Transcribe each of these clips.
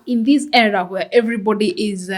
in this era where everybody is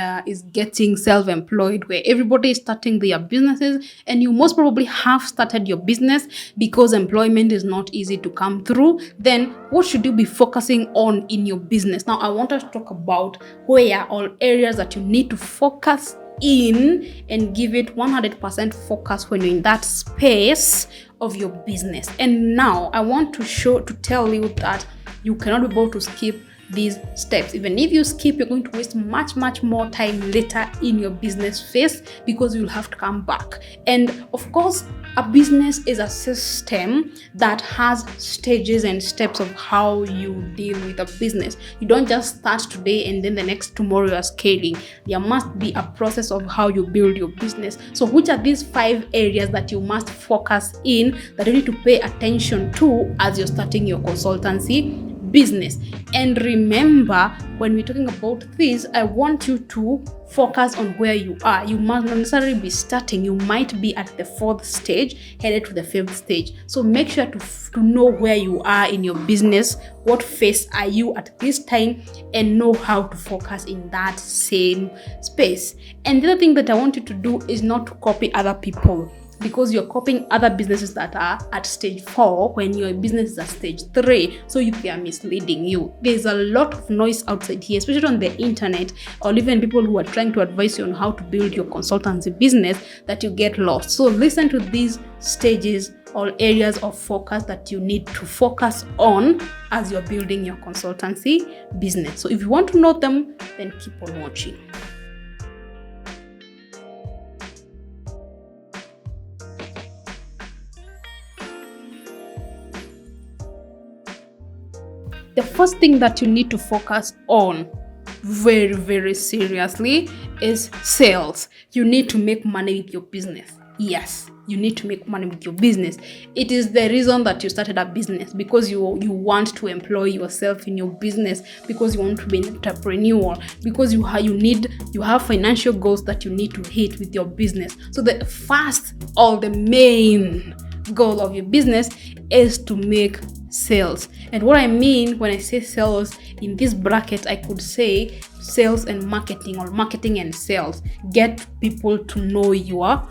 getting self-employed, where everybody is starting their businesses, and you most probably have started your business because employment is not easy to come through, then what should you be focusing on in your business? Now, I want us to talk about where all areas that you need to focus in and give it 100% focus when you're in that space of your business. And now I want to tell you that you cannot be able to skip these steps. Even if you skip, you're going to waste much more time later in your business phase, because you'll have to come back. And of course, a business is a system that has stages and steps of how you deal with a business. You don't just start today and then the next tomorrow you are scaling. There must be a process of how you build your business. So which are these 5 areas that you must focus in, that you need to pay attention to as you're starting your consultancy business? And remember, when we're talking about this, I want you to focus on where you are. You must not necessarily be starting. You might be at the 4th stage, headed to the 5th stage. So make sure to know where you are in your business, what phase are you at this time, and know how to focus in that same space. And the other thing that I want you to do is not to copy other people, because you're copying other businesses that are at stage 4 when your business is at stage 3. So they are misleading you. There's a lot of noise outside here, especially on the internet, or even people who are trying to advise you on how to build your consultancy business, that you get lost. So listen to these stages or areas of focus that you need to focus on as you're building your consultancy business. So if you want to know them, then keep on watching. The first thing that you need to focus on very seriously is sales. You need to make money with your business. Yes, you need to make money with your business. It is the reason that you started a business, because you want to employ yourself in your business, because you want to be an entrepreneur, because you have financial goals that you need to hit with your business. So the first or the main goal of your business is to make sales. And what I mean when I say sales, in this bracket I could say sales and marketing, or marketing and sales. Get people to know your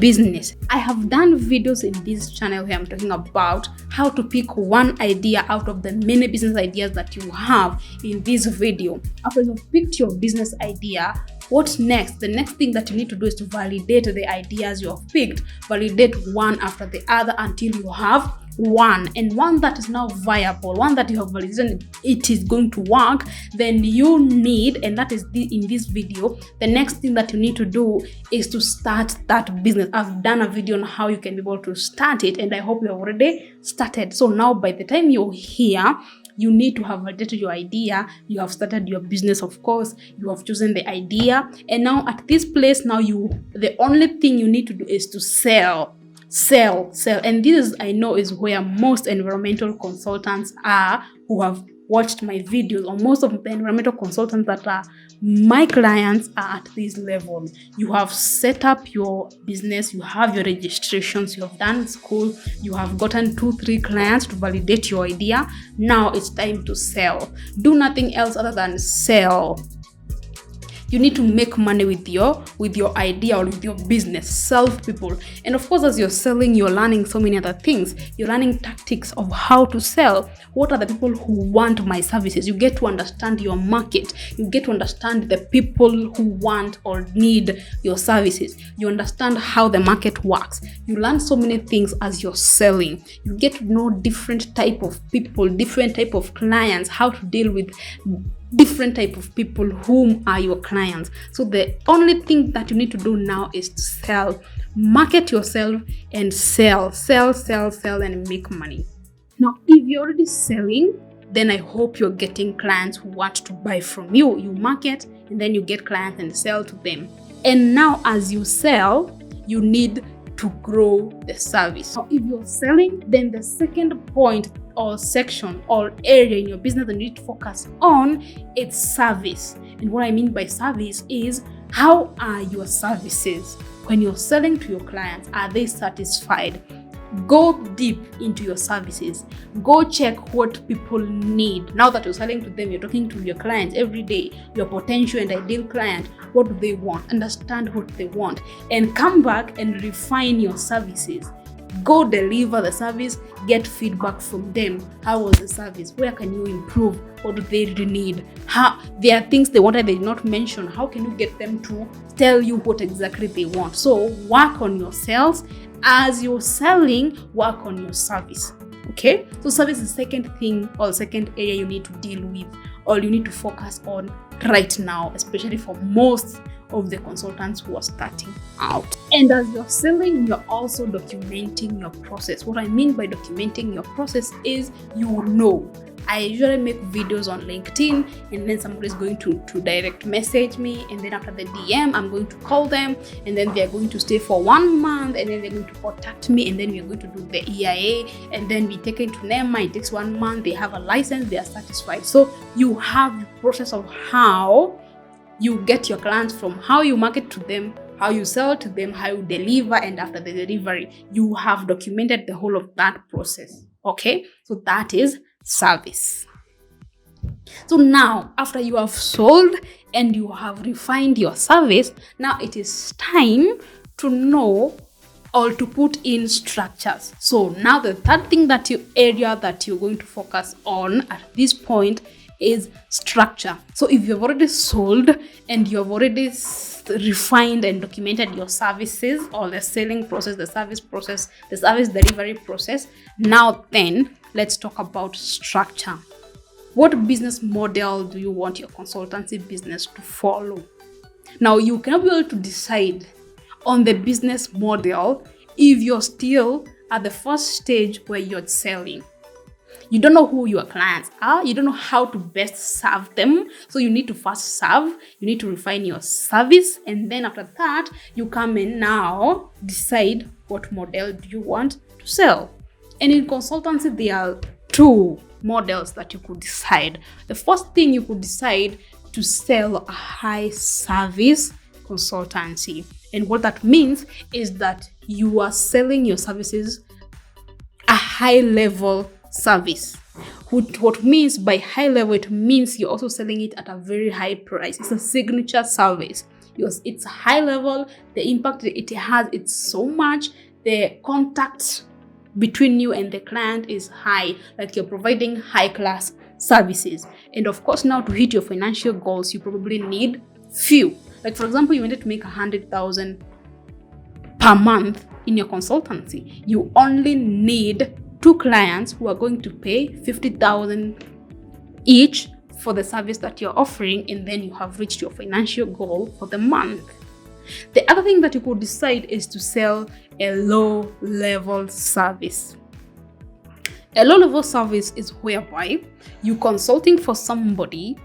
business. I have done videos in this channel where I'm talking about how to pick one idea out of the many business ideas that you have in this video. After you've picked your business idea, what's next? The next thing that you need to do is to validate the ideas you have picked. Validate one after the other until you have one, and one that is now viable, one that you have validated it is going to work. Then you need, and that is in this video, the next thing that you need to do is to start that business. I've done a video on how you can be able to start it, and I hope you have already started. So now by the time you're here, you need to have validated your idea. You have started your business, of course. You have chosen the idea, and now at this place, now the only thing you need to do is to sell. And this, I know, is where most environmental consultants are who have watched my videos, or most of the environmental consultants that are my clients are at this level. You have set up your business, you have your registrations, you have done school, you have gotten 2-3 clients to validate your idea. Now it's time to sell. Do nothing else other than sell. You need to make money with your idea or with your business. Serve people. And of course, as you're selling, you're learning so many other things. You're learning tactics of how to sell. What are the people who want my services? You get to understand your market. You get to understand the people who want or need your services. You understand how the market works. You learn so many things as you're selling. You get to know different type of people, different type of clients, how to deal with different type of people whom are your clients. So the only thing that you need to do now is to sell. Market yourself and sell and make money. Now, if you're already selling, then I hope you're getting clients who want to buy from you. You market and then you get clients and sell to them. And now as you sell, you need to grow the service. Now, if you're selling, then the second point or section or area in your business that you need to focus on is service. And what I mean by service is, how are your services? When you're selling to your clients, are they satisfied? Go deep into your services. Go check what people need. Now that you're selling to them, you're talking to your clients every day, your potential and ideal client. What do they want? Understand what they want and come back and refine your services. Go deliver the service, get feedback from them. How was the service? Where can you improve? What do they really need? How there are things they wanted they did not mention. How can you get them to tell you what exactly they want? So work on yourself. As you're selling, work on your service. Okay? So service is the second thing or the second area you need to deal with or you need to focus on right now, especially for most of the consultants who are starting out. And as you're selling, you're also documenting your process. What I mean by documenting your process is I usually make videos on LinkedIn and then somebody's going to direct message me, and then after the DM, I'm going to call them, and then they're going to stay for 1 month, and then they're going to contact me, and then we're going to do the EIA, and then we take it to NEMA. It takes 1 month, they have a license, they are satisfied. So you have the process of how you get your clients from how you market to them, how you sell to them, how you deliver, and after the delivery, you have documented the whole of that process. Okay, so that is service. So now, after you have sold and you have refined your service, now it is time to know or to put in structures. So now the third thing area that you're going to focus on at this point is structure. So if you've already sold and you've already refined and documented your services or the selling process, the service process, the service delivery process, now then let's talk about structure. What business model do you want your consultancy business to follow? Now you cannot be able to decide on the business model if you're still at the first stage where you're selling. You don't know who your clients are. You don't know how to best serve them. So you need to first serve. You need to refine your service. And then after that, you come and now decide what model do you want to sell. And in consultancy, there are 2 models that you could decide. The first thing, you could decide to sell a high service consultancy. And what that means is that you are selling your services a high level service. What means by high level, it means you're also selling it at a very high price. It's a signature service. It's high level. The impact it has, it's so much. The contact between you and the client is high, like you're providing high class services. And of course, now to hit your financial goals, you probably need few. Like for example, you wanted to make 100,000 per month in your consultancy. You only need 2 clients who are going to pay 50,000 each for the service that you're offering, and then you have reached your financial goal for the month. The other thing that you could decide is to sell a low-level service. A low-level service is whereby you're consulting for somebody,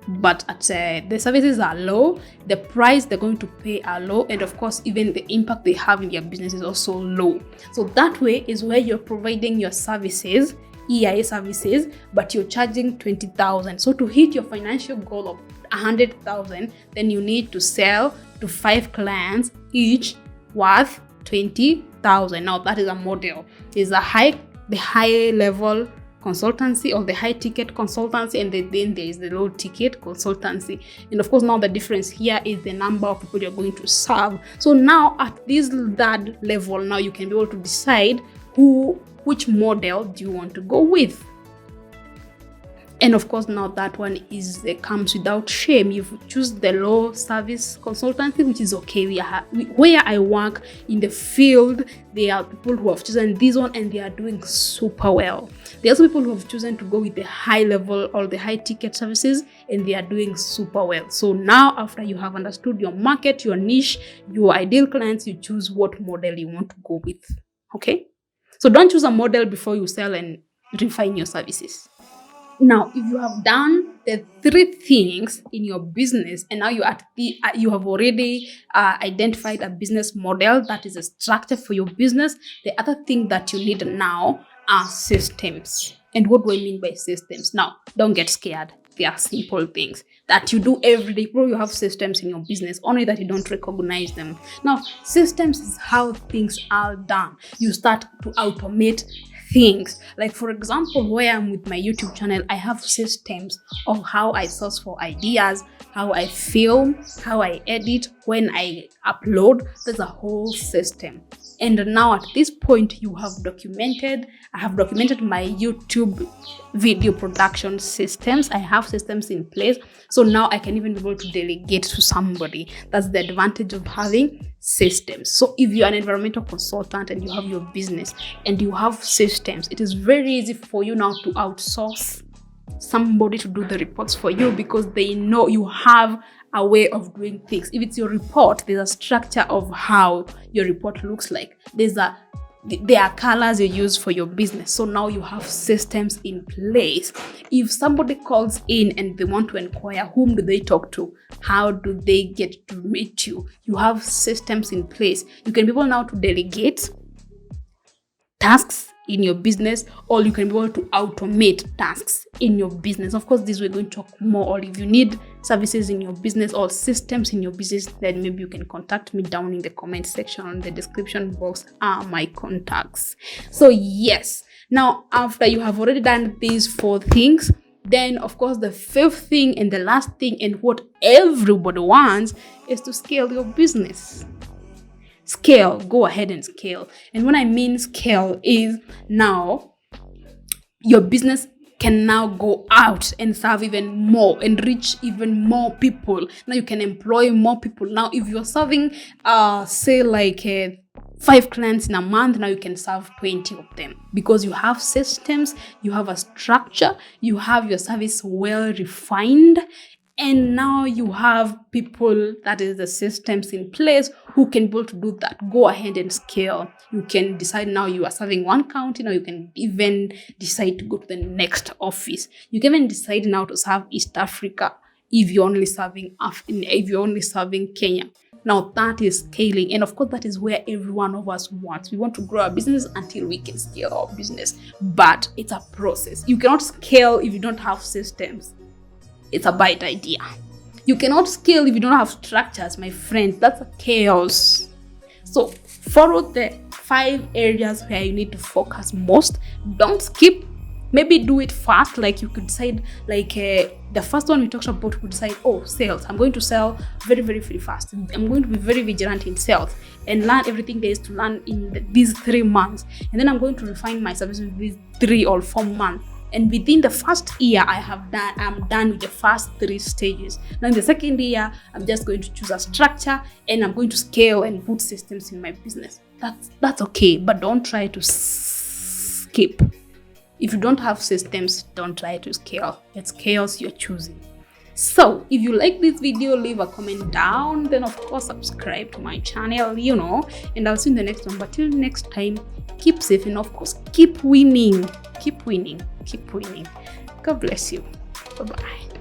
but the services are low, the price they're going to pay are low, and of course, even the impact they have in their business is also low. So that way is where you're providing your services, EIA services, but you're charging 20,000. So to hit your financial goal of 100,000, then you need to sell to 5 clients, each worth 20,000. Now that is a model. There's the high level consultancy or the high ticket consultancy, and then there is the low ticket consultancy. And of course, now the difference here is the number of people you're going to serve. So now at this third level, now you can be able to decide which model do you want to go with. And of course, now that one comes without shame. You choose the low service consultancy, which is okay. Where I work in the field, there are people who have chosen this one and they are doing super well. There are also people who have chosen to go with the high level or the high ticket services, and they are doing super well. So now, after you have understood your market, your niche, your ideal clients, you choose what model you want to go with. Okay? So don't choose a model before you sell and refine your services. Now, if you have done the 3 things in your business, and now you have already identified a business model that is a structure for your business, the other thing that you need now are systems. And what do I mean by systems? Now, don't get scared. They are simple things that you do every day. Probably you have systems in your business, only that you don't recognize them. Now, systems is how things are done. You start to automate things. Like, for example, where I'm with my YouTube channel, I have systems of how I source for ideas, how I film, how I edit, when I upload. There's a whole system. And now at this point, I have documented my YouTube video production systems. I have systems in place. So now I can even be able to delegate to somebody. That's the advantage of having systems. So if you're an environmental consultant and you have your business and you have systems, it is very easy for you now to outsource somebody to do the reports for you, because they know you have a way of doing things. If it's your report, there's a structure of how your report looks like. There are colors you use for your business. So now you have systems in place. If somebody calls in and they want to inquire, whom do they talk to? How do they get to meet you? You have systems in place. You can be able now to delegate tasks in your business, or you can be able to automate tasks in your business. Of course, this we're going to talk more. Or if you need services in your business or systems in your business, then maybe you can contact me down in the comment section. On the description box are my contacts. So yes, now after you have already done these 4 things, then of course the 5th thing and the last thing, and what everybody wants, is to scale your business. Scale, go ahead and scale. And when I mean scale is now your business can now go out and serve even more and reach even more people. Now you can employ more people. Now if you're serving say like 5 clients in a month, now you can serve 20 of them, because you have systems, you have a structure, you have your service well refined. And now you have people, that is the systems in place, who can be able to do that. Go ahead and scale. You can decide now you are serving 1 county. Now you can even decide to go to the next office. You can even decide now to serve East Africa if you're only serving Kenya. Now that is scaling. And of course, that is where every one of us wants. We want to grow our business until we can scale our business. But it's a process. You cannot scale if you don't have systems. It's a bad idea. You cannot scale if you don't have structures, my friend. That's a chaos. So follow the 5 areas where you need to focus most. Don't skip. Maybe do it fast. Like you could decide, like the first one we talked about, you could decide, sales. I'm going to sell very, very, very fast. I'm going to be very vigilant in sales and learn everything there is to learn in these 3 months. And then I'm going to refine my services in these 3 or 4 months. And within the first year, I'm done with the first 3 stages. Now in the second year, I'm just going to choose a structure and I'm going to scale and put systems in my business. That's okay, but don't try to skip. If you don't have systems, don't try to scale. It's chaos you're choosing. So if you like this video, leave a comment down. Then of course, subscribe to my channel, and I'll see you in the next one. But till next time, keep safe and of course, keep winning. Keep winning. God bless you. Bye-bye.